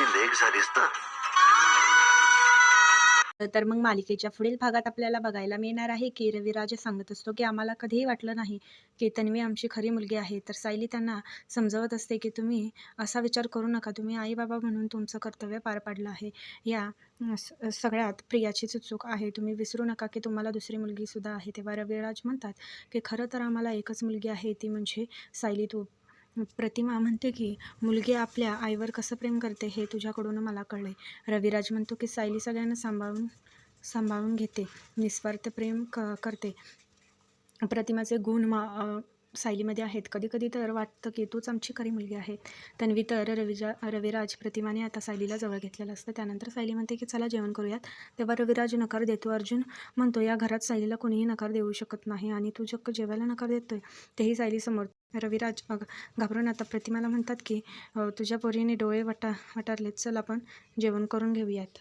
माझी लेक झालीस ना. तर मग मालिकेच्या पुढील भागात आपल्याला बघायला मिळणार आहे की रविराज सांगत असतो की आम्हाला कधीही वाटलं नाही की तन्वी आमची खरी मुलगी आहे. तर सायली त्यांना समजवत असते की तुम्ही असा विचार करू नका, तुम्ही आई बाबा म्हणून तुमचं कर्तव्य पार पाडलं आहे. या सगळ्यात प्रियाचीच चूक आहे, तुम्ही विसरू नका की तुम्हाला दुसरी मुलगी सुद्धा आहे. तेव्हा रविराज म्हणतात की खरं तर आम्हाला एकच मुलगी आहे, ती म्हणजे सायली तू. प्रतिमा म्हणते की मुलगी आपल्या आईवर कसं प्रेम करते हे तुझ्याकडून मला कळले. रविराज म्हणतो की सायली सगळ्यांना सांभाळून सांभाळून घेते, निस्वार्थ प्रेम करते. प्रतिमाचे गुण सायलीमध्ये आहेत. कधी कधी तर वाटतं की तूच आमची खरी मुलगी आहे. तन्वी तर रविराज प्रतिमाने आता सायलीला जवळ घेतलेलं असतं. त्यानंतर सायली म्हणते की चला जेवण करूयात. तेव्हा रविराज नकार देतो. अर्जुन म्हणतो या घरात सायलीला कोणीही नकार देऊ शकत नाही आणि तू चक्क जेवायला नकार देतोय, तेही सायली समोर. रविराज घाबरून आता प्रतिमाला म्हणतात की तुझ्या पोरीने डोळे वटारलेत, चल आपण जेवण करून घेऊयात.